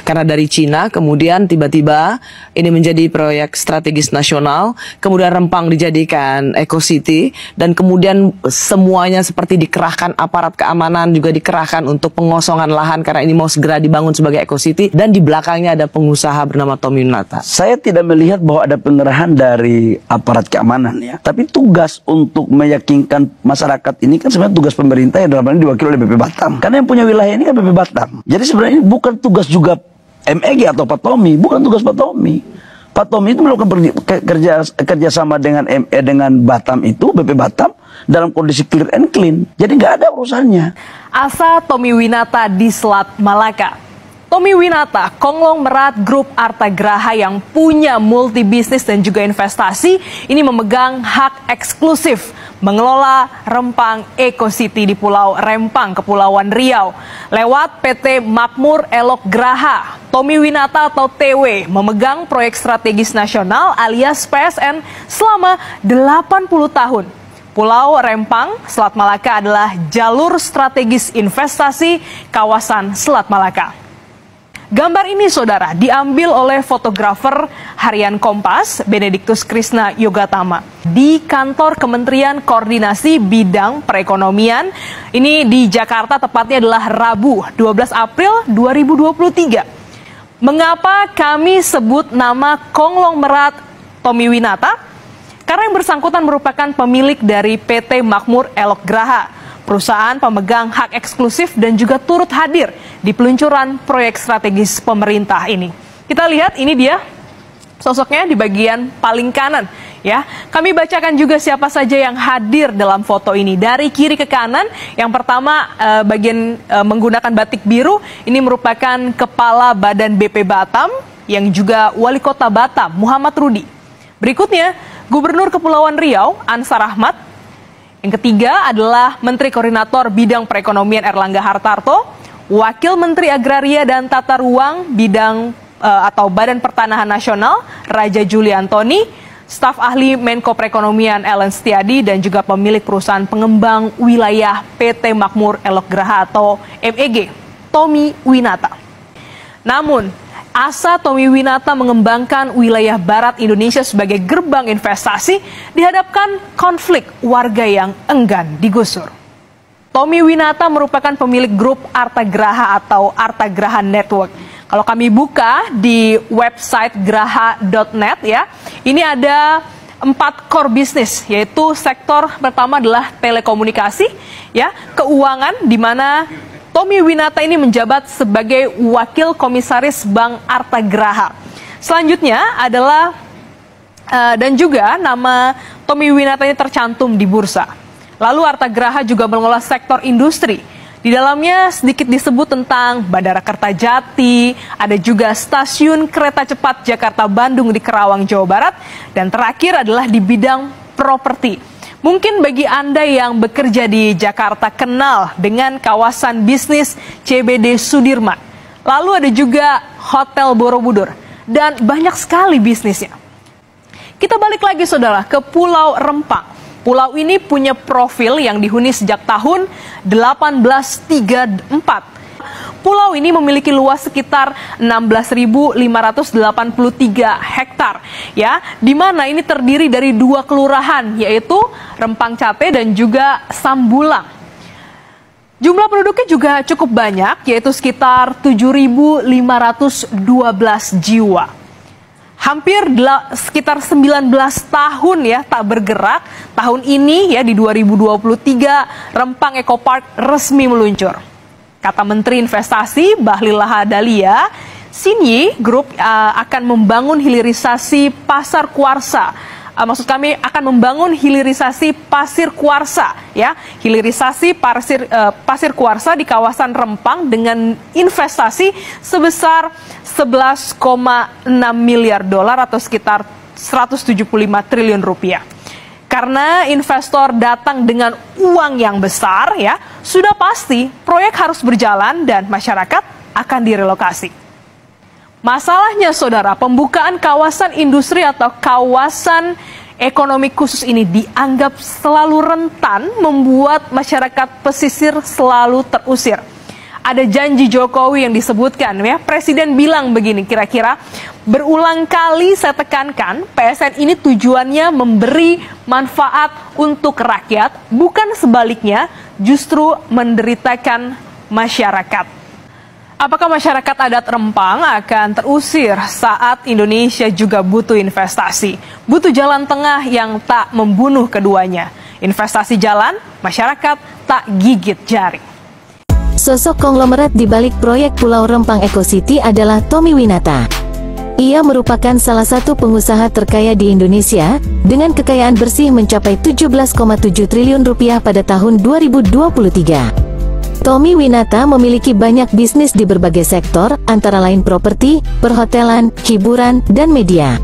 Karena dari Cina, kemudian tiba-tiba ini menjadi proyek strategis nasional, kemudian Rempang dijadikan Eco City, dan kemudian semuanya seperti dikerahkan, aparat keamanan juga dikerahkan untuk pengosongan lahan karena ini mau segera dibangun sebagai Eco City, dan di belakangnya ada pengusaha bernama Tommy Winata. Saya tidak melihat bahwa ada pengerahan dari aparat keamanan ya, tapi tugas untuk meyakinkan masyarakat ini kan sebenarnya tugas pemerintah yang dalam hal ini diwakili oleh BP Batam. Karena yang punya wilayah ini kan BP Batam. Jadi sebenarnya ini bukan tugas juga MEG atau Pak Tommy, bukan tugas Pak Tommy. Pak Tommy itu melakukan kerjasama dengan dengan Batam itu, BP Batam, dalam kondisi clear and clean. Jadi nggak ada urusannya. Asa Tommy Winata di Selat Malaka. Tommy Winata, konglomerat grup Artagraha yang punya multi bisnis dan juga investasi, ini memegang hak eksklusif mengelola Rempang Eco City di Pulau Rempang, Kepulauan Riau. Lewat PT Makmur Elok Graha, Tommy Winata atau TW memegang proyek strategis nasional alias PSN selama 80 tahun. Pulau Rempang, Selat Malaka adalah jalur strategis investasi kawasan Selat Malaka. Gambar ini, saudara, diambil oleh fotografer harian Kompas, Benediktus Krisna Yogatama, di kantor Kementerian Koordinasi Bidang Perekonomian. Ini di Jakarta, tepatnya adalah Rabu, 12 April 2023. Mengapa kami sebut nama konglomerat Tommy Winata? Karena yang bersangkutan merupakan pemilik dari PT Makmur Elok Graha, perusahaan pemegang hak eksklusif dan juga turut hadir di peluncuran proyek strategis pemerintah ini. Kita lihat, ini dia sosoknya di bagian paling kanan. Ya, kami bacakan juga siapa saja yang hadir dalam foto ini. Dari kiri ke kanan, yang pertama menggunakan batik biru, ini merupakan Kepala Badan BP Batam, yang juga Wali Kota Batam, Muhammad Rudi. Berikutnya, Gubernur Kepulauan Riau, Ansar Ahmad. Yang ketiga adalah Menteri Koordinator Bidang Perekonomian Erlangga Hartarto, Wakil Menteri Agraria dan Tata Ruang Bidang atau Badan Pertanahan Nasional Raja Juli Antoni, staf ahli Menko Perekonomian Ellen Setiadi, dan juga pemilik perusahaan pengembang wilayah PT Makmur Elok Graha atau MEG, Tommy Winata. Namun, asa Tommy Winata mengembangkan wilayah barat Indonesia sebagai gerbang investasi dihadapkan konflik warga yang enggan digusur. Tommy Winata merupakan pemilik grup Artagraha atau Artagraha Network. Kalau kami buka di website graha.net ya, ini ada 4 core bisnis, yaitu sektor pertama adalah telekomunikasi, ya, keuangan, di mana Tommy Winata ini menjabat sebagai Wakil Komisaris Bank Artagraha. Selanjutnya adalah, dan juga nama Tommy Winata ini tercantum di bursa. Lalu Artagraha juga mengelola sektor industri. Di dalamnya sedikit disebut tentang Bandara Kertajati, ada juga stasiun kereta cepat Jakarta-Bandung di Kerawang, Jawa Barat, dan terakhir adalah di bidang properti. Mungkin bagi Anda yang bekerja di Jakarta kenal dengan kawasan bisnis CBD Sudirman. Lalu ada juga Hotel Borobudur dan banyak sekali bisnisnya. Kita balik lagi, saudara, ke Pulau Rempang. Pulau ini punya profil yang dihuni sejak tahun 1834. Pulau ini memiliki luas sekitar 16.583 hektar, ya, di mana ini terdiri dari 2 kelurahan, yaitu Rempang Cate dan juga Sambulang. Jumlah penduduknya juga cukup banyak, yaitu sekitar 7.512 jiwa. Hampir sekitar 19 tahun ya tak bergerak. Tahun ini ya di 2023 Rempang Eco Park resmi meluncur. Kata Menteri Investasi Bahlil Lahadalia, Sinyi Group akan membangun hilirisasi pasar kuarsa. Maksud kami akan membangun hilirisasi pasir kuarsa, ya, hilirisasi pasir kuarsa di kawasan Rempang dengan investasi sebesar 11,6 miliar dolar atau sekitar 175 triliun rupiah. Karena investor datang dengan uang yang besar, ya, sudah pasti proyek harus berjalan dan masyarakat akan direlokasi. Masalahnya, saudara, pembukaan kawasan industri atau kawasan ekonomi khusus ini dianggap selalu rentan membuat masyarakat pesisir selalu terusir. ada janji Jokowi yang disebutkan ya. Presiden bilang begini, kira-kira berulang kali saya tekankan PSN ini tujuannya memberi manfaat untuk rakyat, bukan sebaliknya justru menderitakan masyarakat. Apakah masyarakat adat Rempang akan terusir saat Indonesia juga butuh investasi? Butuh jalan tengah yang tak membunuh keduanya. Investasi jalan, masyarakat tak gigit jari. Sosok konglomerat di balik proyek Pulau Rempang Eco City adalah Tommy Winata. Ia merupakan salah satu pengusaha terkaya di Indonesia, dengan kekayaan bersih mencapai 17,7 triliun rupiah pada tahun 2023. Tommy Winata memiliki banyak bisnis di berbagai sektor, antara lain properti, perhotelan, hiburan, dan media.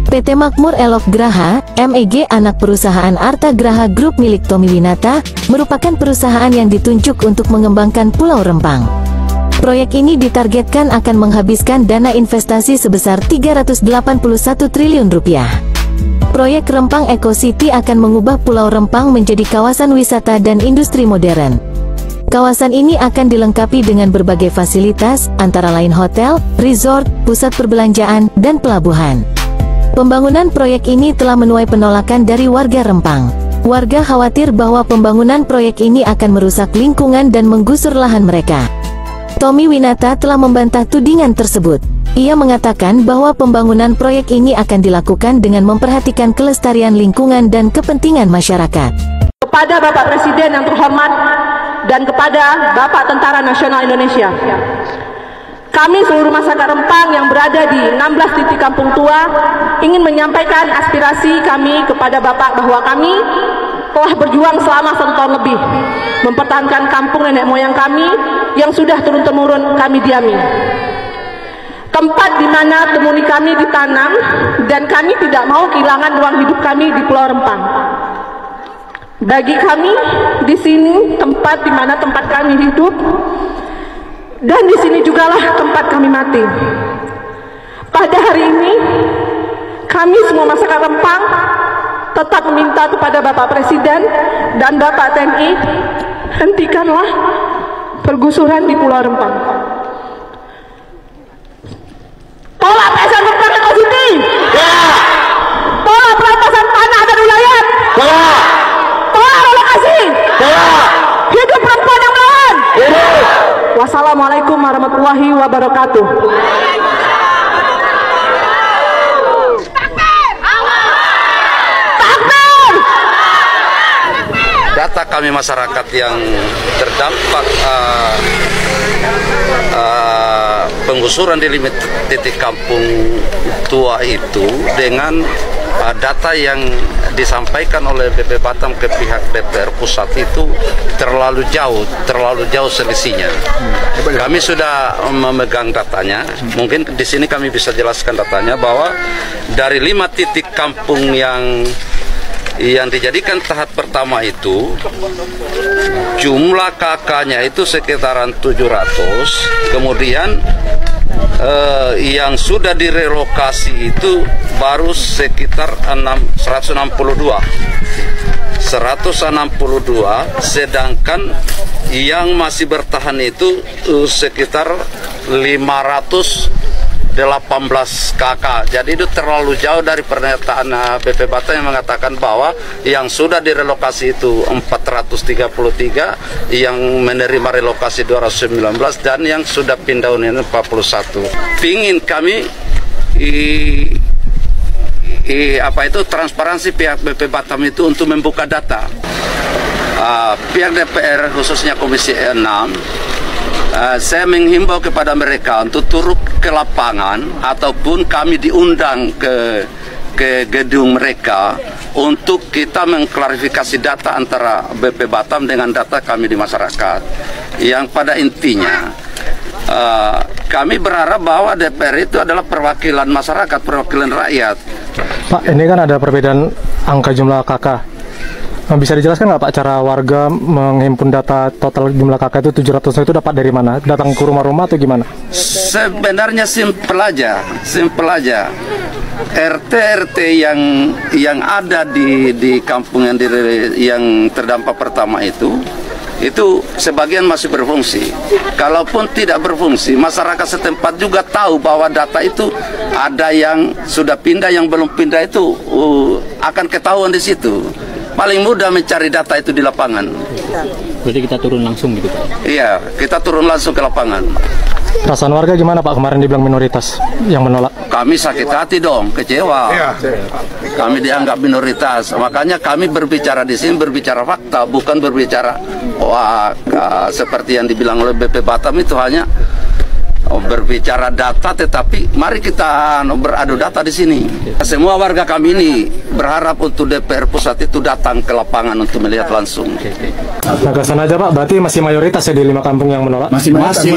PT Makmur Elok Graha, MEG anak perusahaan Arta Graha Group milik Tommy Winata, merupakan perusahaan yang ditunjuk untuk mengembangkan Pulau Rempang. Proyek ini ditargetkan akan menghabiskan dana investasi sebesar 381 triliun rupiah. Proyek Rempang Eco City akan mengubah Pulau Rempang menjadi kawasan wisata dan industri modern. Kawasan ini akan dilengkapi dengan berbagai fasilitas, antara lain hotel, resort, pusat perbelanjaan, dan pelabuhan. Pembangunan proyek ini telah menuai penolakan dari warga Rempang. Warga khawatir bahwa pembangunan proyek ini akan merusak lingkungan dan menggusur lahan mereka. Tommy Winata telah membantah tudingan tersebut. Ia mengatakan bahwa pembangunan proyek ini akan dilakukan dengan memperhatikan kelestarian lingkungan dan kepentingan masyarakat. Kepada Bapak Presiden yang terhormat dan kepada Bapak Tentara Nasional Indonesia, kami seluruh masyarakat Rempang yang berada di 16 titik kampung tua ingin menyampaikan aspirasi kami kepada Bapak bahwa kami telah berjuang selama 1 tahun lebih mempertahankan kampung nenek moyang kami yang sudah turun-temurun kami diami. Tempat di mana temuni kami ditanam, dan kami tidak mau kehilangan ruang hidup kami di Pulau Rempang. Bagi kami di sini tempat di mana tempat kami hidup, dan di sini jugalah tempat kami mati. Pada hari ini kami semua masyarakat Rempang tetap meminta kepada Bapak Presiden dan Bapak TNI, hentikanlah pergusuran di Pulau Rempang. Tolak PSN Rempang Eco City. Tolak perampasan tanah dan wilayah. Tolak relokasi. Hidup perempuan yang melawan. Wassalamualaikum warahmatullahi wabarakatuh. Data kami masyarakat yang terdampak penggusuran di limit titik kampung tua itu dengan data yang disampaikan oleh BP Batam ke pihak DPR pusat itu terlalu jauh selisihnya. Kami sudah memegang datanya. Mungkin di sini kami bisa jelaskan datanya bahwa dari 5 titik kampung yang dijadikan tahap pertama itu jumlah KK-nya itu sekitaran 700, kemudian yang sudah direlokasi itu baru sekitar 162, sedangkan yang masih bertahan itu sekitar 518 KK. Jadi itu terlalu jauh dari pernyataan BP Batam yang mengatakan bahwa yang sudah direlokasi itu 433, yang menerima relokasi 219, dan yang sudah pindah hunian 41. Pingin kami transparansi pihak BP Batam itu untuk membuka data. Pihak DPR khususnya Komisi 6, saya menghimbau kepada mereka untuk turun ke lapangan ataupun kami diundang ke gedung mereka untuk kita mengklarifikasi data antara BP Batam dengan data kami di masyarakat. Yang pada intinya kami berharap bahwa DPR itu adalah perwakilan masyarakat, perwakilan rakyat. Pak, ini kan ada perbedaan angka jumlah KK. Bisa dijelaskan nggak Pak cara warga menghimpun data total jumlah KK itu 700 itu dapat dari mana? Datang ke rumah-rumah atau gimana? Sebenarnya simpel aja. RT yang ada di kampung yang terdampak pertama itu itu sebagian masih berfungsi. Kalaupun tidak berfungsi, masyarakat setempat juga tahu bahwa data itu ada yang sudah pindah, yang belum pindah itu akan ketahuan di situ. Paling mudah mencari data itu di lapangan. Berarti kita turun langsung gitu Pak? Iya, kita turun langsung ke lapangan. Perasaan warga gimana Pak kemarin dibilang minoritas yang menolak? Kami sakit hati dong, kecewa. Kami dianggap minoritas, makanya kami berbicara di sini berbicara fakta, bukan berbicara seperti yang dibilang oleh BP Batam itu hanya berbicara data, tetapi mari kita beradu data di sini. Semua warga kami ini berharap untuk DPR pusat itu datang ke lapangan untuk melihat langsung. Gagasan aja Pak, berarti masih mayoritas ya di 5 kampung yang menolak? Masih mayoritas.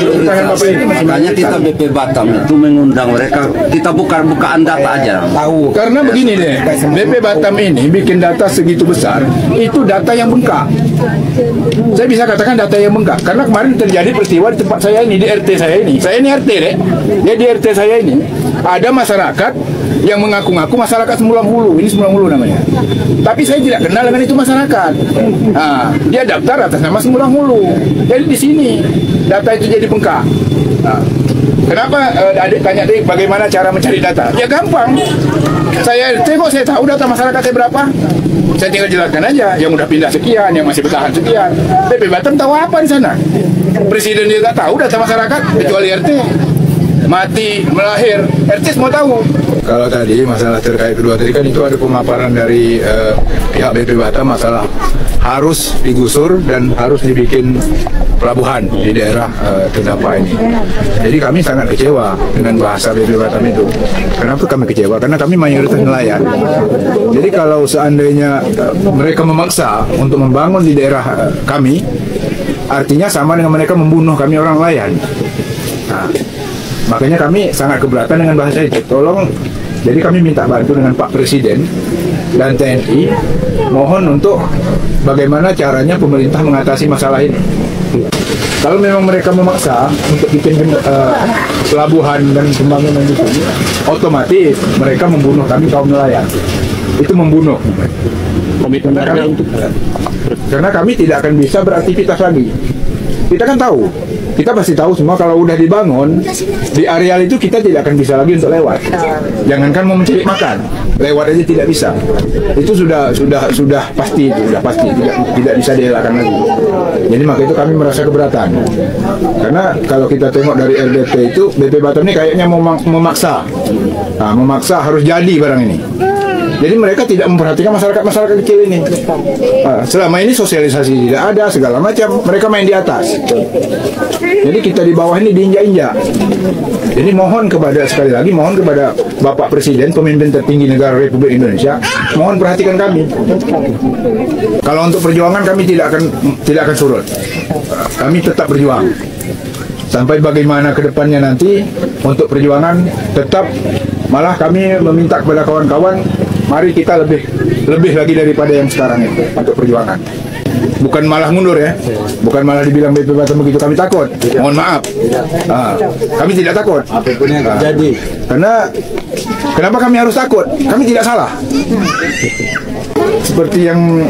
Makanya kita BP Batam itu mengundang mereka, kita bukaan data aja. Tahu. Karena begini deh, BP Batam ini bikin data segitu besar, itu data yang bengkak. Saya bisa katakan data yang bengkak, karena kemarin terjadi peristiwa di tempat saya ini, di RT saya ini. Saya ini RT deh, ya di RT saya ini ada masyarakat yang mengaku-ngaku masyarakat Sembilan Hulu, ini Sembilan Hulu namanya. Tapi saya tidak kenal dengan itu masyarakat. Nah, dia daftar atas nama Sembilan Hulu. Jadi di sini data itu jadi bengkak. Nah, kenapa adik tanya deh bagaimana cara mencari data? Ya gampang. Saya RT kok saya tahu data masyarakatnya berapa. Saya tinggal jelaskan aja, yang udah pindah sekian, yang masih bertahan sekian. BP Batam tahu apa di sana? Presiden dia nggak tahu data masyarakat, kecuali RT. Mati, melahir, RT semua tahu. Kalau tadi masalah terkait kedua tadi kan itu ada pemaparan dari pihak BP Batam masalah harus digusur dan harus dibikin pelabuhan di daerah terdampak ini. Jadi kami sangat kecewa dengan bahasa BP Batam itu. Kenapa kami kecewa? Karena kami mayoritas nelayan. Jadi kalau seandainya mereka memaksa untuk membangun di daerah kami, artinya sama dengan mereka membunuh kami orang nelayan. Nah, makanya kami sangat keberatan dengan bahasa itu. Tolong, jadi kami minta bantu dengan Pak Presiden dan TNI, mohon untuk bagaimana caranya pemerintah mengatasi masalah ini. Kalau memang mereka memaksa untuk bikin pelabuhan dan pembangunan di sini, otomatis mereka membunuh kami kaum nelayan. Itu membunuh. Karena kami tidak akan bisa beraktivitas lagi. Kita kan tahu, kita pasti tahu semua kalau udah dibangun di areal itu kita tidak akan bisa lagi untuk lewat. Jangankan mau mencari makan, lewat aja tidak bisa. Itu sudah pasti itu, sudah pasti tidak bisa dielakkan lagi. Jadi maka itu kami merasa keberatan. Karena kalau kita tengok dari RDP itu, BP Batam ini kayaknya memaksa. Nah, memaksa harus jadi barang ini. Jadi mereka tidak memperhatikan masyarakat kecil ini. Selama ini sosialisasi tidak ada, segala macam. Mereka main di atas. Jadi kita di bawah ini diinjak-injak. Jadi mohon sekali lagi mohon kepada Bapak Presiden, pemimpin tertinggi negara Republik Indonesia, mohon perhatikan kami. Kalau untuk perjuangan kami tidak akan surut. Kami tetap berjuang. Sampai bagaimana ke depannya nanti untuk perjuangan tetap, malah kami meminta kepada kawan-kawan, mari kita lebih lagi daripada yang sekarang itu untuk perjuangan. Bukan malah mundur ya, bukan malah dibilang BP Batam begitu kami takut. Mohon maaf, kami tidak takut. Apapun yang terjadi. Karena kenapa kami harus takut? Kami tidak salah. Seperti yang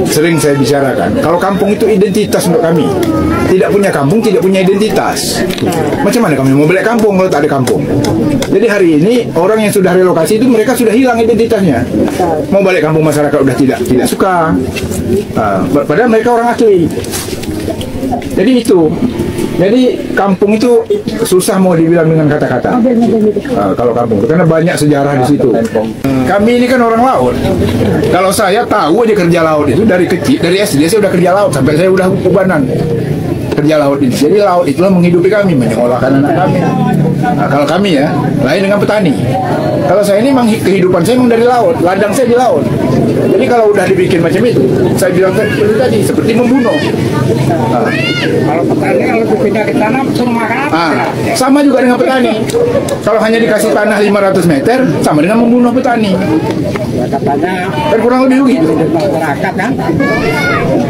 sering saya bicarakan, kalau kampung itu identitas untuk kami. Tidak punya kampung, tidak punya identitas. Macam mana kami mau balik kampung kalau tak ada kampung? Jadi hari ini orang yang sudah relokasi itu mereka sudah hilang identitasnya. Mau balik kampung masyarakat udah tidak suka. Padahal mereka orang asli. Jadi itu. Jadi kampung itu susah mau dibilang dengan kata-kata. Kalau kampung, karena banyak sejarah di situ. Kami ini kan orang laut. Kalau saya tahu aja kerja laut itu dari kecil, dari SD saya udah kerja laut sampai saya udah ubanan. Kerja laut ini. Jadi laut itulah menghidupi kami, menyekolahkan anak kami. Nah, kalau kami ya, lain dengan petani. Kalau saya ini memang kehidupan saya memang dari laut, ladang saya di laut. Jadi kalau udah dibikin macam itu, saya bilang tadi seperti membunuh. Kalau petani kalau pindah ke tanah suruh makan apa? Sama juga dengan petani. Kalau hanya dikasih tanah 500 meter, sama dengan membunuh petani. Katanya kan kurang lebih begitu. Masyarakat kan?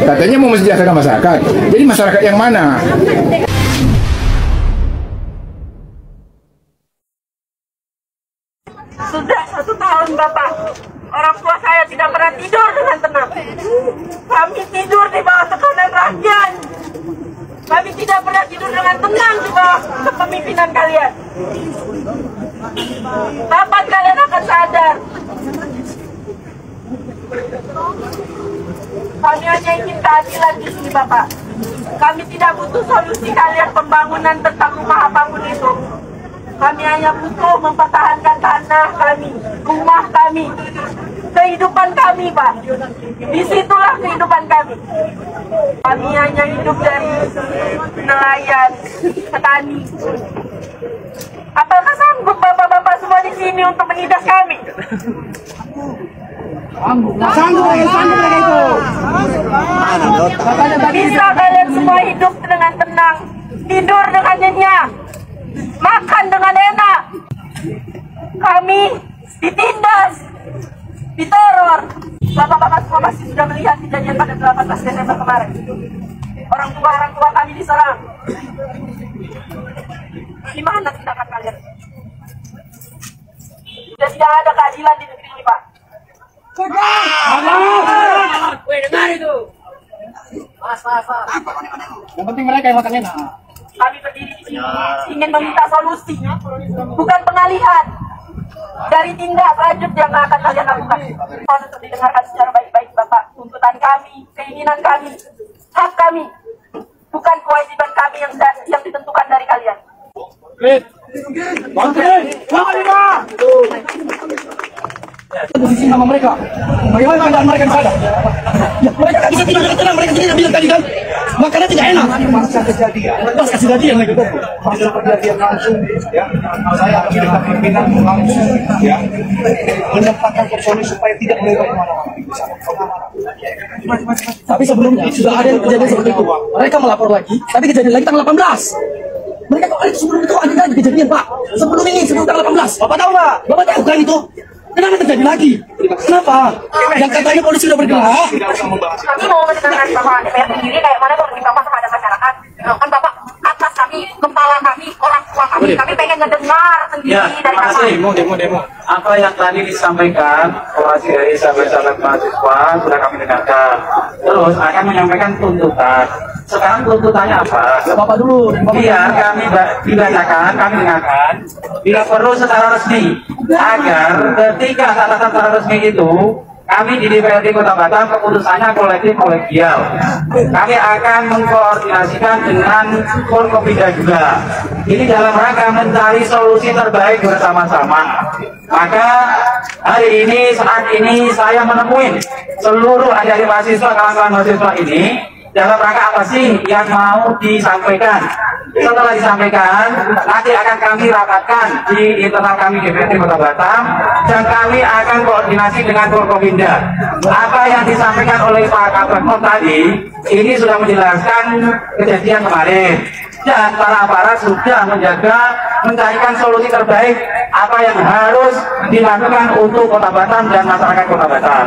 Katanya mau mensejahterakan masyarakat. Jadi masyarakat yang mana? Sudah 1 tahun Bapak, orang tua saya tidak pernah tidur dengan tenang. Kami tidur di bawah tekanan rakyat. Kami tidak pernah tidur dengan tenang di bawah kepemimpinan kalian. Kapan kalian akan sadar? Kami hanya ingin keadilan di sini, Bapak. Kami tidak butuh solusi kalian pembangunan tentang rumah apapun itu. Kami hanya butuh mempertahankan tanah kami, rumah kami, kehidupan kami, Pak. Disitulah kehidupan kami. Kami hanya hidup dari nelayan, petani. Apakah sanggup bapak-bapak semua di sini untuk menindas kami? Sanggup lagi itu. Bisa kalian semua hidup dengan tenang, tidur dengan nyenyak, makan dengan enak. Kami ditindas, diteror. Bapak-bapak semua pasti sudah melihat kejadian pada 18 Desember kemarin. Orang tua kami diserang. Di mana tindakan kalian? Sudah tidak ada keadilan di negeri ini, Pak. Weh, dengar itu. Yang penting mereka yang makan enak. Kami berdiri di sini ingin meminta solusi, bukan pengalihan dari tindak lanjut yang akan kalian lakukan. Mohon untuk didengarkan secara baik-baik, Bapak. Tuntutan kami, keinginan kami, hak kami, bukan kewajiban kami yang ditentukan dari kalian. Posisi nama mereka, bagaimana keadaan mereka di sana? Ya, mereka tak bisa tidur dengan tenang, mereka tidak bilang tadi kan, makannya tidak enak. Pasca kejadian lagi tuh. Pasca kejadian langsung, ya, saya akan dekat pimpinan langsung, ya, menempatkan personil supaya tidak melebar kemana-mana. Tapi sebelumnya sudah ada kejadian seperti itu. Mereka melapor lagi, tapi kejadian lagi tanggal 18. Mereka kok sebelum itu ada lagi kejadian, Pak. Sebelum ini, sebelum tanggal 18. Bapak tahu nggak? Bapak tahu kan itu? Kenapa terjadi lagi? Kenapa? Yang katanya polisi sudah bergerak. Kami mau mendengarkan Bapak DPR sendiri kayak mana tuh Bapak terhadap masyarakat. Kan Bapak atas kami, kepala kami, orang tua kami pengen ngedengar sendiri dari Bapak. Demo. Apa yang tadi disampaikan orasi dari sahabat-sahabat mahasiswa sudah kami dengarkan. Terus akan menyampaikan tuntutan. Sekarang tuntutannya apa? Bapak dulu. Biar kami dibacakan, kami dengarkan. Bila perlu secara resmi, agar ketika catatan secara resmi itu kami di DPRD Kota Batam keputusannya kolektif kolegial. Kami akan mengkoordinasikan dengan Forkopimda juga. Ini dalam rangka mencari solusi terbaik bersama-sama. Maka hari ini, saat ini saya menemui seluruh adik-adik mahasiswa, kawan-kawan mahasiswa ini dalam rangka apa sih yang mau disampaikan. Setelah disampaikan, nanti akan kami rapatkan di internal kami DPRD Kota Batam dan kami akan koordinasi dengan Forkopimda. Apa yang disampaikan oleh Pak Kapten tadi, ini sudah menjelaskan kejadian kemarin. Dan para aparat sudah mencarikan solusi terbaik apa yang harus dilakukan untuk Kota Batam dan masyarakat Kota Batam.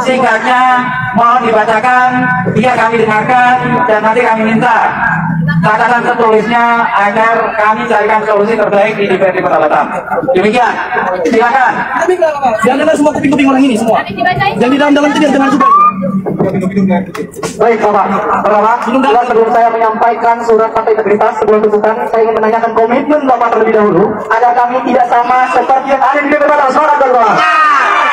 Singkatnya, mohon dibacakan, biar kami dengarkan, dan nanti kami minta catatan tertulisnya agar kami carikan solusi terbaik di DPRD Kota Batam. Demikian, silakan. Jangan dengar semua kuping-kuping orang ini semua. Yang di dalam itu dia dengar juga. Baik, Bapak. Pertama, sebelum saya menyampaikan surat partai integritas sebuah tuntutan, saya ingin menanyakan komitmen Bapak terlebih dahulu agar kami tidak sama seperti yang ada di DPR Batam. Semangat, Bapak.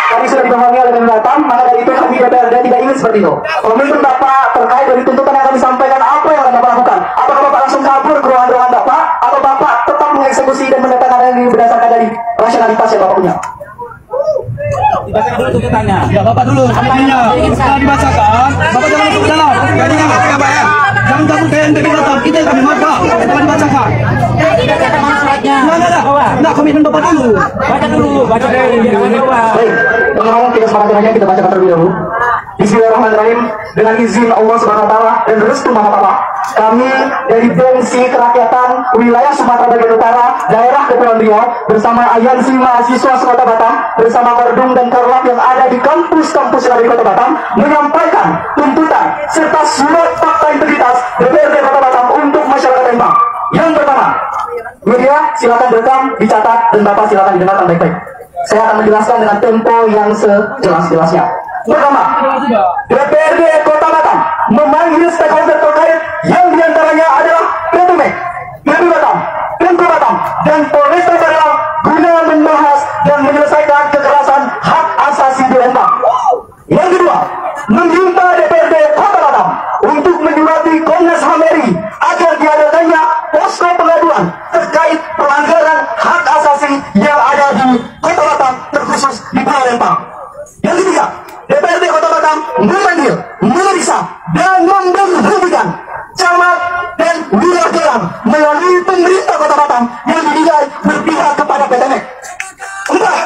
Kami sudah dibohongi oleh DPR Batam, maka dari itu kami DPRD tidak ingin seperti itu. Komitmen Bapak terkait dari tuntutan yang akan disampaikan, apa yang akan Bapak lakukan? Apakah Bapak langsung kabur ke ruangan Bapak, atau Bapak tetap mengeksekusi dan mendatangkan yang berdasarkan dari rasionalitas yang Bapak punya? Dibacakan dulu tuntutannya. Ya, Bapak dulu. Setelah dibacakan, Bapak jangan masuk ke dalam. Jadi ya, Pak ya. Jangan kabur ke NPP Batam. Kita yang kami marah. Setelah dibacakan. Nah, komitmen Bapak dulu. Baca dulu. Baik, teman-teman, kita semangat kita bacakan terlebih dahulu. Bismillahirrahmanirrahim. Dengan izin Allah Subhanahu wa taala dan restu Maha Bapak, kami dari Komisi Kerakyatan Wilayah Sumatera Bagian Utara, Daerah Kepulauan Riau, bersama aliansi mahasiswa Kota Batam, bersama Kordum dan Korlap yang ada di kampus-kampus yang ada di Kota Batam, menyampaikan tuntutan serta surat fakta integritas DPRD Kota Batam untuk masyarakat Rembang. Yang pertama, media silakan direkam, dicatat, dan Bapak silakan didengarkan baik-baik. Saya akan menjelaskan dengan tempo yang sejelas-jelasnya. Pertama, DPRD Kota Batam memanggil stakeholder terkait yang diantaranya ada dan Polresta Barelang guna membahas dan menyelesaikan kekerasan hak asasi di Rempang. Yang kedua, meminta DPRD Kota Batam untuk menyurati Komnas HAM RI agar diadakannya posko pengaduan terkait pelanggaran hak asasi yang ada di Kota Batam, terkhusus di Pulau Rempang. Yang ketiga, DPRD Kota Batam memanggil, memeriksa, dan memberhentikan camat dan lurah Gelang melalui pemerintah Kota Batam yang dinilai berpihak kepada PT MEK. Empat,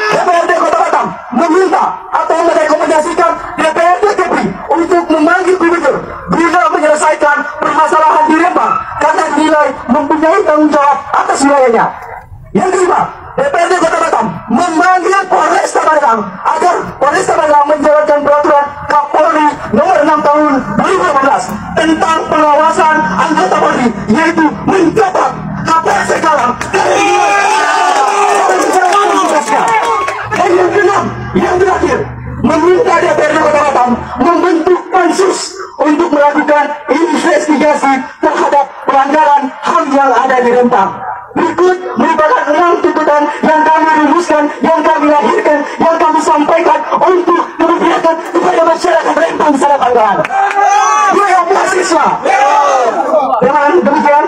DPRD Kota Batam meminta atau merekomendasikan DPRD Kepri untuk memanggil gubernur guna menyelesaikan permasalahan di Rempang karena dinilai mempunyai tanggung jawab atas wilayahnya. Yang kelima, DPRD Kota Batam memanggil Polresta Barelang agar Polresta Barelang menjalankan peraturan Kapolri nomor 6 tahun 2018 tentang pengawasan anggota Polri, yaitu mencopot Kapolres sekarang dari dan yang keenam, yang terakhir, meminta DPRD Kota Batam membentuk pansus untuk melakukan investigasi terhadap pelanggaran HAM yang ada di Rempang. Berikut merupakan 6 tuntutan yang kami rumuskan, yang kami lahirkan, yang kami sampaikan untuk memperlihatkan kepada masyarakat Rempang secara tanggalan. Buya mahasiswa. Dengan demikian,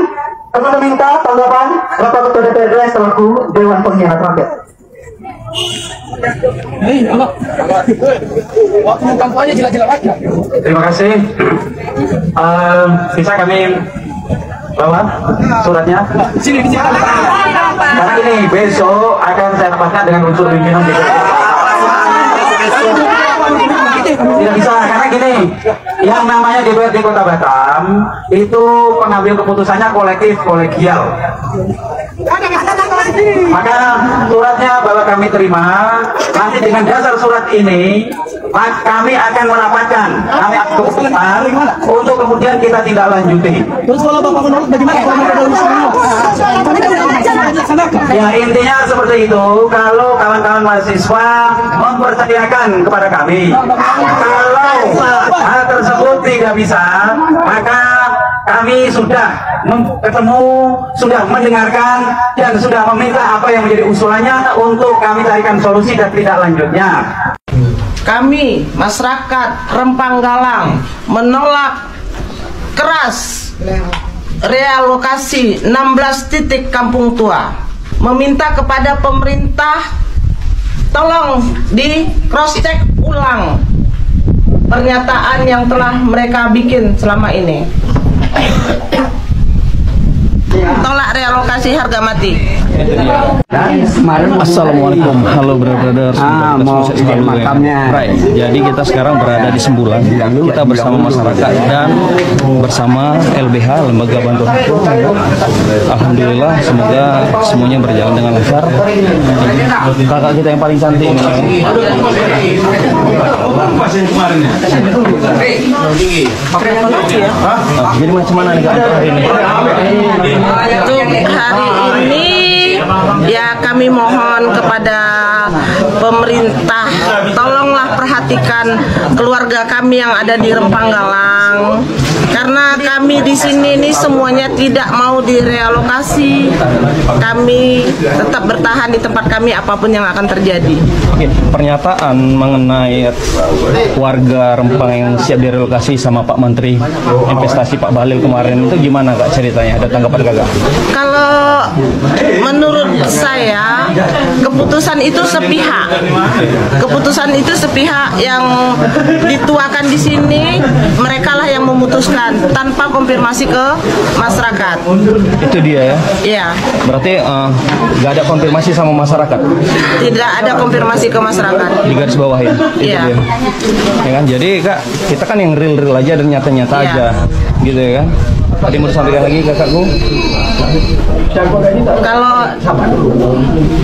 kami meminta tanggapan Bapak Ketua DPRD selaku Dewan Pengkhianat Rakyat. Waktu kampanye jelas-jelas aja. Terima kasih. Bisa kami bawa suratnya? Sini. Karena ini besok akan saya rapatkan dengan unsur pimpinan DPRD. Tidak bisa, karena gini, yang namanya DPRD Kota Batam itu pengambil keputusannya kolektif, kolegial. Maka suratnya bahwa kami terima, nanti dengan dasar surat ini kami akan merapatkan, kami akan keputusan untuk kemudian kita tindak lanjuti. Terus kalau Bapak menolak bagaimana? Ya intinya seperti itu. Kalau kawan-kawan mahasiswa mempercayakan kepada kami, kalau hal tersebut tidak bisa, maka kami sudah ketemu, sudah mendengarkan, dan sudah meminta apa yang menjadi usulannya untuk kami carikan solusi dan tindak lanjutnya. Kami, masyarakat Rempang Galang, menolak keras realokasi 16 titik kampung tua. Meminta kepada pemerintah tolong di cross check ulang pernyataan yang telah mereka bikin selama ini. Tolak realokasi harga mati. Assalamualaikum, halo brother. Mau makamnya. Right. Jadi kita sekarang berada di Sembulan. Kita bersama masyarakat dan bersama LBH, Lembaga Bantuan Hukum. Alhamdulillah, semoga semuanya berjalan dengan lancar. Kakak kita yang paling cantik ini. Jadi macam mana nih Kak hari ini? Untuk hari ini ya kami mohon kepada pemerintah tolonglah perhatikan keluarga kami yang ada di Rempang Galang, karena kami di sini ini semuanya tidak mau direalokasi. Kami tetap bertahan di tempat kami apapun yang akan terjadi. Oke, pernyataan mengenai warga Rempang yang siap direlokasi sama Pak Menteri Investasi Pak Bahlil kemarin itu gimana Kak ceritanya? Ada tanggapan Kakak? Kalau menurut saya keputusan itu sepihak. Keputusan itu sepihak, yang dituakan di sini mereka lah yang memutuskan tanpa konfirmasi ke masyarakat. Itu dia ya? Iya. Berarti nggak ada konfirmasi sama masyarakat? Tidak ada konfirmasi ke masyarakat. Di garis bawahin? Iya. Ya kan? Jadi Kak, kita kan yang real aja dan nyata-nyata aja, gitu ya kan? Tadi mau disampaikan lagi kakakku? Kalau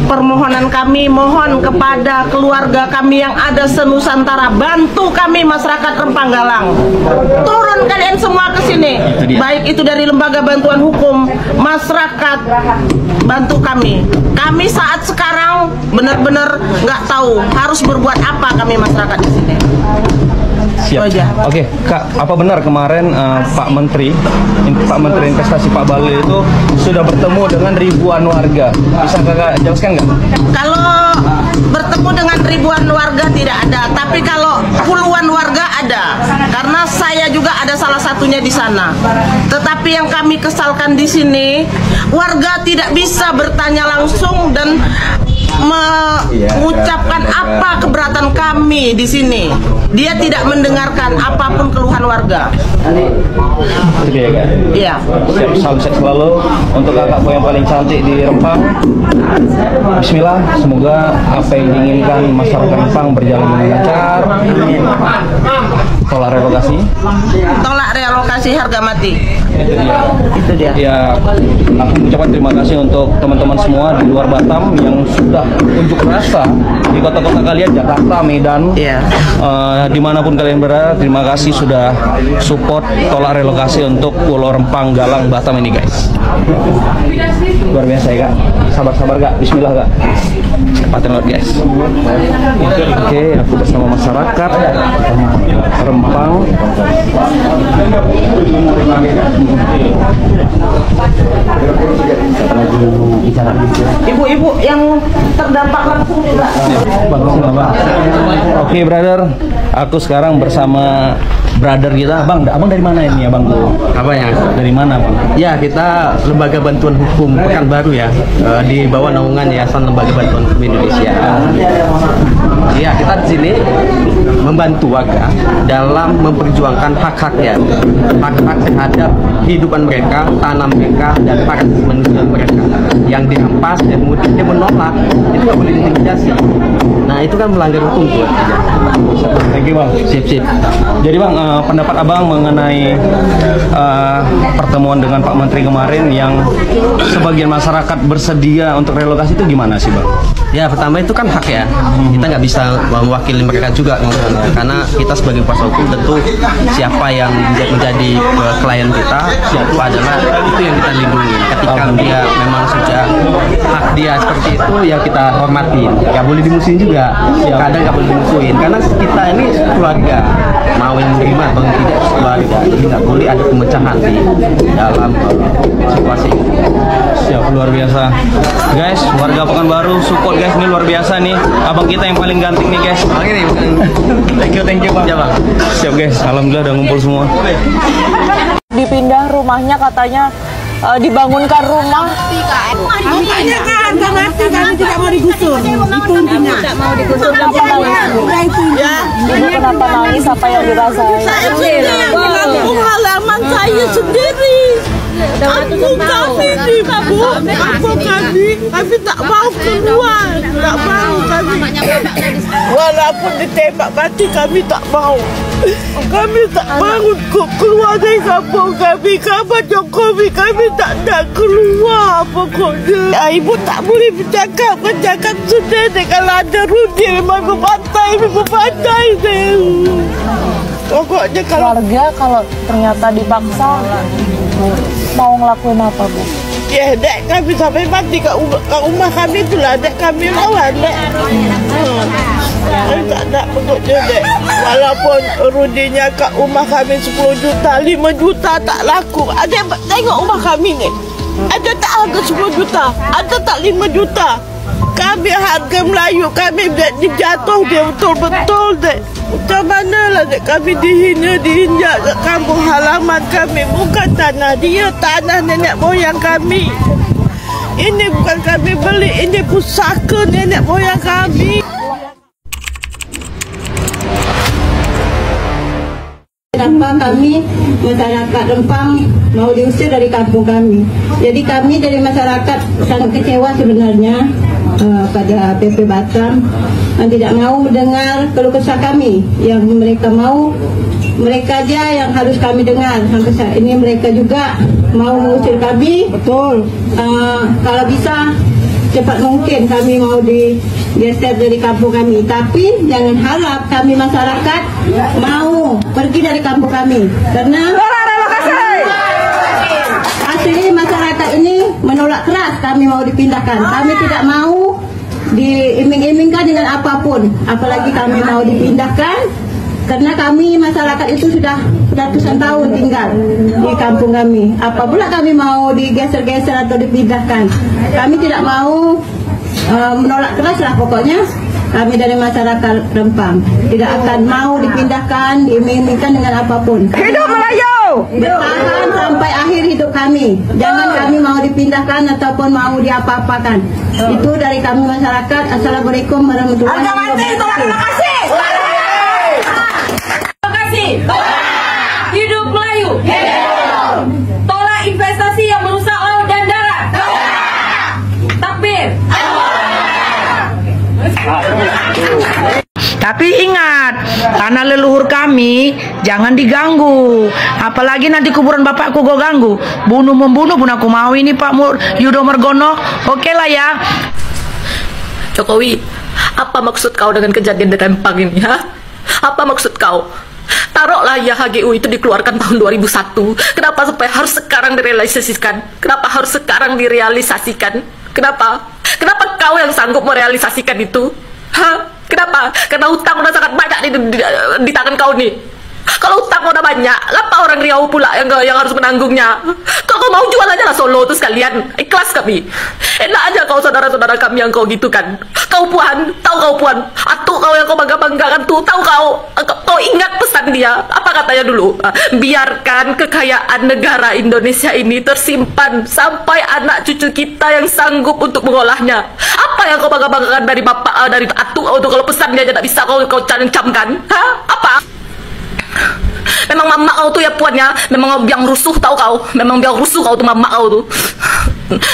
permohonan kami mohon kepada keluarga kami yang ada senusantara, bantu kami masyarakat Rempang Galang. Turun kalian semua ke sini. Baik itu dari lembaga bantuan hukum, masyarakat, bantu kami. Kami saat sekarang benar-benar nggak tahu harus berbuat apa kami masyarakat di sini. Siap. Oke, Kak, apa benar kemarin Pak Menteri Investasi Pak Bahlil itu sudah bertemu dengan ribuan warga. Bisa kakak jelaskan nggak? Kalau bertemu dengan ribuan warga tidak ada, tapi kalau puluhan warga ada. Karena saya juga ada salah satunya di sana. Tetapi yang kami kesalkan di sini, warga tidak bisa bertanya langsung dan mengucapkan apa keberatan kami di sini. Dia tidak mendengarkan apapun keluhan warga. Iya. Siap, salam sehat selalu untuk kakakku yang paling cantik di Rempang. Bismillah, semoga apa yang diinginkan masyarakat Rempang berjalan dengan lancar. Tolak relokasi. Tolak relokasi harga mati. Itu dia. Ya, aku mengucapkan terima kasih untuk teman-teman semua di luar Batam yang sudah unjuk rasa di kota-kota kalian, Jakarta, Medan, dimanapun kalian berada. Terima kasih sudah support tolak relokasi untuk Pulau Rempang, Galang, Batam ini guys. Luar biasa ya kak. Sabar-sabar kak. Bismillah kak. Cepatin banget guys. Oke, aku bersama masyarakat Rempang. Ibu-ibu yang terdampak langsung juga. Oke brother, aku sekarang bersama brother kita. Abang dari mana ini ya bang? Apa ya? Dari mana bang? Ya, kita Lembaga Bantuan Hukum Pekanbaru ya, di bawah naungan Yayasan Lembaga Bantuan Hukum Indonesia. Ya, kita di sini membantu warga dalam memperjuangkan hak-haknya, hak-hak terhadap kehidupan mereka, tanah mereka, dan hak asasi manusia mereka yang dirampas dan kemudian dia menolak, itu nggak boleh diintimidasi. Nah, itu kan melanggar hukum tuh. Thank you bang. Sip. Jadi bang, pendapat abang mengenai pertemuan dengan Pak Menteri kemarin yang sebagian masyarakat bersedia untuk relokasi itu gimana sih bang? Ya, pertama itu kan hak ya. Kita nggak bisa mewakili mereka juga ngomongnya, karena kita sebagai kuasa hukum tentu siapa yang menjadi klien kita, itu adalah itu yang kita lindungi. Ketika dia memang sudah hak dia seperti itu, yang kita hormatin. Nggak boleh dimusuhin juga. Kadang nggak boleh dimusuhin, karena kita ini keluarga. Mau yang menerima atau tidak keluarga, jadi nggak boleh ada pemecahan di dalam situasi ini. Siap, luar biasa guys, warga Pekanbaru support guys, ini luar biasa nih, abang kita yang paling ganteng nih guys. Oke nih, thank you bang. Ya bang. Siap guys, alhamdulillah udah ngumpul semua. Dipindah rumahnya katanya, dibangunkan rumah. Makanya kan harga mati, kami tidak mau digusur. Itu intinya. Tidak mau digusur dan ya. Ibu kenapa nangis, apa yang dirasain? Saya sendiri kampung halaman saya sendiri. Kampung kami di kampung kami tak mau keluar, tak mau kami. Walaupun ditembak mati kami tak mau. Kami tak mau keluar dari kampung kami. Kapan Jokowi kami tak nak keluar pokoknya. Ibu tak boleh bercakap sendiri. Kalau ada Rudi memang berpantai deh. Pokoknya keluarga kalau ternyata dipaksa mau ngelakuin apa bu? Ya, dek kami sampai mati ke rumah kami itulah, dek kami lawan dek. Tak ada pokoknya dek. Walaupun rudinya kat rumah kami 10 juta, 5 juta tak laku. Ada tengok rumah kami ni. Ada tak harga 10 juta, ada tak 5 juta. Kami harga Melayu kami dijatuh dia betul-betul dek. Macam mana lah dek, kami diinjak ke kampung halaman kami. Bukan tanah dia, tanah nenek moyang kami. Ini bukan kami beli, ini pusaka nenek moyang kami. Kenapa kami masyarakat Rempang mau diusir dari kampung kami? Jadi kami dari masyarakat sangat kecewa sebenarnya pada PP Batam tidak mau mendengar keluh kesah kami. Yang mereka mau, mereka aja yang harus kami dengar. Sampai saat ini mereka juga mau mengusir kami. Betul. Kalau bisa cepat mungkin kami mau digeser dari kampung kami. Tapi jangan harap kami masyarakat mau pergi dari kampung kami, karena asli masyarakat ini menolak keras kami mau dipindahkan. Kami tidak mau diiming-imingkan dengan apapun, apalagi kami mau dipindahkan. Karena kami masyarakat itu sudah ratusan tahun tinggal di kampung kami. Apabila kami mau digeser-geser atau dipindahkan, kami tidak mau menolak keras lah pokoknya. Kami dari masyarakat Rempang tidak akan mau dipindahkan, diiming-imingkan dengan apapun. Hidup Melayu! Bertahan sampai akhir hidup kami. Jangan kami mau dipindahkan ataupun mau diapa-apakan. Itu dari kami masyarakat. Assalamualaikum warahmatullahi wabarakatuh. Hidup Melayu. Tolak investasi yang merusak laut dan darat. Takbir. Tapi ingat, tanah leluhur kami jangan diganggu. Apalagi nanti kuburan bapakku gue ganggu. Bunuh-membunuh pun aku mau ini Pak Yudo Margono. Oke lah ya. Jokowi, apa maksud kau dengan kejadian di Rempang ini? Apa maksud kau? Taruhlah ya HGU itu dikeluarkan tahun 2001. Kenapa sampai harus sekarang direalisasikan? Kenapa harus sekarang direalisasikan? Kenapa? Kenapa kau yang sanggup merealisasikan itu? Kenapa? Karena hutang udah sangat banyak di tangan kau nih. Kalau hutang udah banyak, kenapa orang Riau pula yang harus menanggungnya? Kau mau jual aja lah Solo tuh sekalian. Ikhlas kami. Enak aja kau saudara-saudara kami yang kau gitu kan. Kau Puan, tahu kau Puan? Atuk kau yang kau bangga-banggakan tuh, tahu kau ingat pesan dia? Apa katanya dulu? Biarkan kekayaan negara Indonesia ini tersimpan sampai anak cucu kita yang sanggup untuk mengolahnya. Apa yang kau bangga-banggakan dari bapak, dari atuk kau tuh, kalau pesan dia aja tak bisa kau cancamkan? Apa? Memang mama kau tuh ya Puan ya, memang biang rusuh tahu kau, memang biang rusuh kau tuh mama kau tuh.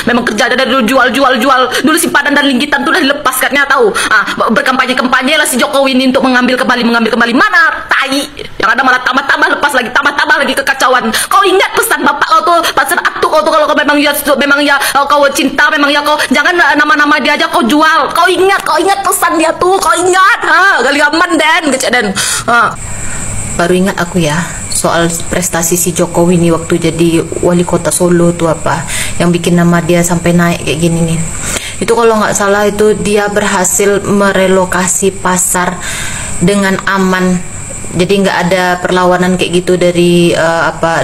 Memang kerja dari dulu jual dulu simpanan dan linggitan tuh udah dilepaskannya tahu. Berkampanye lah si Jokowi ini untuk mengambil kembali. Mana tai, yang ada malah tambah lepas lagi, tambah lagi kekacauan. Kau ingat pesan bapak kau tuh, pesan atuk kau tuh, kalau kau memang ya kau cinta, memang ya kau jangan nama-nama dia aja kau jual. Kau ingat pesan dia tuh, kau ingat. Gali aman den, kecek den. Baru ingat aku ya soal prestasi si Jokowi nih waktu jadi wali kota Solo tuh apa yang bikin nama dia sampai naik kayak gini nih. Itu kalau nggak salah itu dia berhasil merelokasi pasar dengan aman. Jadi nggak ada perlawanan kayak gitu dari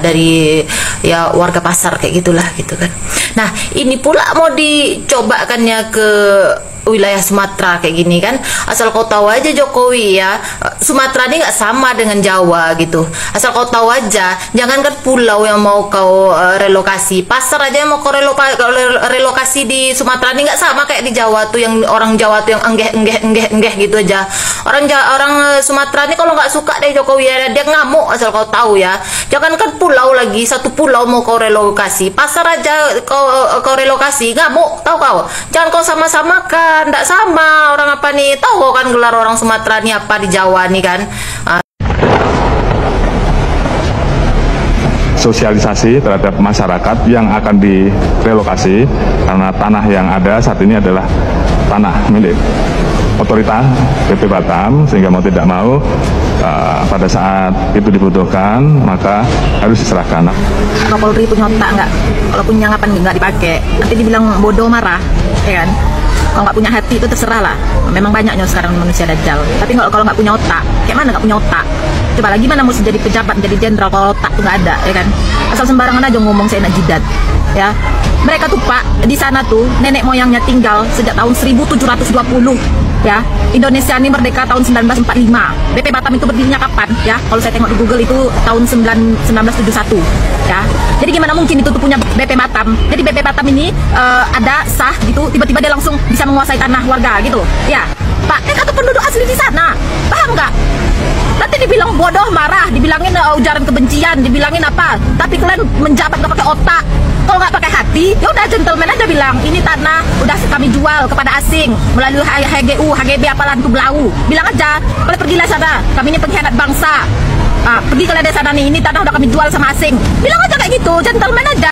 dari ya warga pasar kayak gitulah gitu kan. Nah ini pula mau dicobakannya ke wilayah Sumatera kayak gini kan. Asal kau tahu aja Jokowi ya, Sumatera ini nggak sama dengan Jawa gitu. Asal kau tahu aja, jangankan pulau yang mau kau relokasi, pasar aja yang mau kau relokasi di Sumatera ini nggak sama kayak di Jawa tuh, yang orang Jawa tuh yang enggeh gitu aja. Orang Sumatera ini kalau nggak suka deh Jokowi ya, dia ngamuk. Asal kau tahu ya, jangankan pulau lagi, satu pulau mau kau relokasi, pasar aja kau relokasi, ngamuk tahu kau. Jangan kau sama-samakan, nggak sama orang apa nih, tahu kau kan gelar orang Sumatera nih apa di Jawa nih kan. Sosialisasi terhadap masyarakat yang akan direlokasi, karena tanah yang ada saat ini adalah tanah milik otoritas BP Batam, sehingga mau tidak mau pada saat itu dibutuhkan maka harus diserahkan. Kapolri punya otak nggak? Kalau punya ngapain nggak dipakai? Nanti dibilang bodoh marah, ya kan? Kalau nggak punya hati itu terserah lah. Memang banyaknya sekarang manusia dajjal. Tapi kalau nggak punya otak, kayak mana nggak punya otak? Coba lagi mana mesti jadi pejabat, jadi jenderal kalau otak tuh nggak ada, ya kan? Asal sembarangan aja ngomong saya nak jidat, ya. Mereka tuh Pak di sana tuh nenek moyangnya tinggal sejak tahun 1720. Ya, Indonesia ini merdeka tahun 1945. BP Batam itu berdirinya kapan? Ya, kalau saya tengok di Google itu tahun 1971. Ya, jadi gimana mungkin itu tuh punya BP Batam? Jadi BP Batam ini ada sah gitu, tiba-tiba dia langsung bisa menguasai tanah warga gitu. Ya, Pak, mereka tuh penduduk asli di sana, paham nggak? Nanti dibilang bodoh, marah, dibilangin ujaran kebencian, dibilangin apa? Tapi kalian menjabat nggak pakai otak. Kalau nggak pakai hati, ya udah gentleman aja bilang ini tanah udah kami jual kepada asing melalui HGU, HGB apalah itu belau. Bilang aja, kalian pergilah sana, kami ini pengkhianat bangsa. Pergi kalian dari sana nih, ini tanah udah kami jual sama asing. Bilang aja kayak gitu, gentleman aja.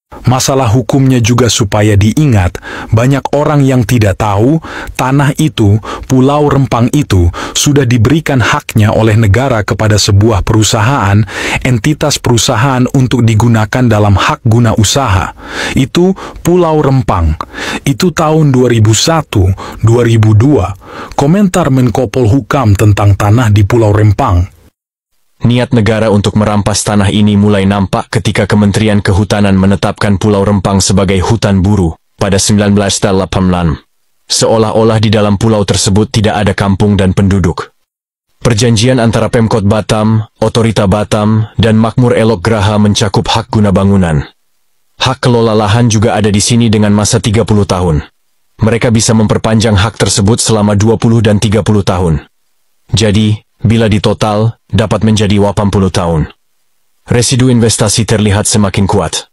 Masalah hukumnya juga supaya diingat, banyak orang yang tidak tahu tanah itu, Pulau Rempang itu, sudah diberikan haknya oleh negara kepada sebuah perusahaan, entitas perusahaan untuk digunakan dalam hak guna usaha. Itu Pulau Rempang. Itu tahun 2001-2002. Komentar Menko Polhukam tentang tanah di Pulau Rempang. Niat negara untuk merampas tanah ini mulai nampak ketika Kementerian Kehutanan menetapkan Pulau Rempang sebagai hutan buru pada 1986. Seolah-olah di dalam pulau tersebut tidak ada kampung dan penduduk. Perjanjian antara Pemkot Batam, Otorita Batam, dan Makmur Elok Graha mencakup hak guna bangunan. Hak kelola lahan juga ada di sini dengan masa 30 tahun. Mereka bisa memperpanjang hak tersebut selama 20 dan 30 tahun. Jadi, bila ditotal, dapat menjadi 80 tahun. Residu investasi terlihat semakin kuat.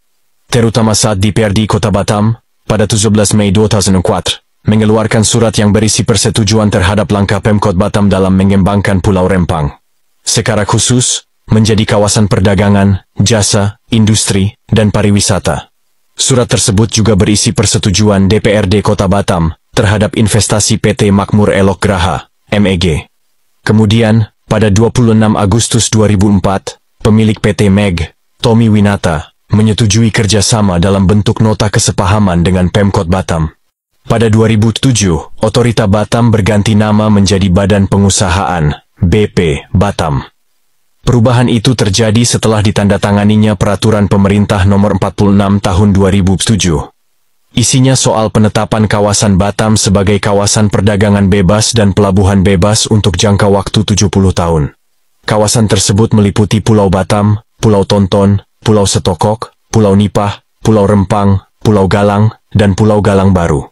Terutama saat DPRD Kota Batam, pada 17 Mei 2004, mengeluarkan surat yang berisi persetujuan terhadap langkah Pemkot Batam dalam mengembangkan Pulau Rempang. Secara khusus, menjadi kawasan perdagangan, jasa, industri, dan pariwisata. Surat tersebut juga berisi persetujuan DPRD Kota Batam terhadap investasi PT Makmur Elok Graha, MEG. Kemudian, pada 26 Agustus 2004, pemilik PT MEG, Tommy Winata, menyetujui kerjasama dalam bentuk nota kesepahaman dengan Pemkot Batam. Pada 2007, Otorita Batam berganti nama menjadi Badan Pengusahaan, BP, Batam. Perubahan itu terjadi setelah ditandatanganinya Peraturan Pemerintah Nomor 46 Tahun 2007. Isinya soal penetapan kawasan Batam sebagai kawasan perdagangan bebas dan pelabuhan bebas untuk jangka waktu 70 tahun. Kawasan tersebut meliputi Pulau Batam, Pulau Tonton, Pulau Setokok, Pulau Nipah, Pulau Rempang, Pulau Galang, dan Pulau Galang Baru.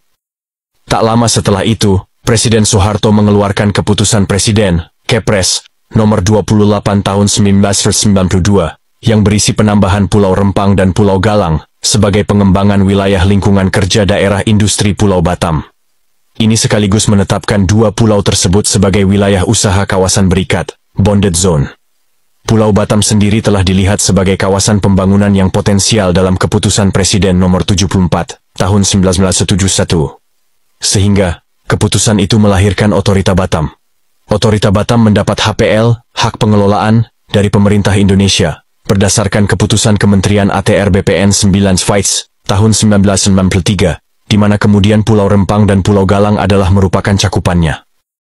Tak lama setelah itu, Presiden Soeharto mengeluarkan keputusan Presiden, Kepres, nomor 28 tahun 1992, yang berisi penambahan Pulau Rempang dan Pulau Galang, sebagai pengembangan wilayah lingkungan kerja daerah industri Pulau Batam. Ini sekaligus menetapkan dua pulau tersebut sebagai wilayah usaha kawasan berikat, bonded zone. Pulau Batam sendiri telah dilihat sebagai kawasan pembangunan yang potensial dalam keputusan Presiden nomor 74, tahun 1971. Sehingga, keputusan itu melahirkan Otorita Batam. Otorita Batam mendapat HPL, hak pengelolaan, dari pemerintah Indonesia, berdasarkan keputusan Kementerian ATR BPN 9 Schweiz, tahun 1993, di mana kemudian Pulau Rempang dan Pulau Galang adalah merupakan cakupannya.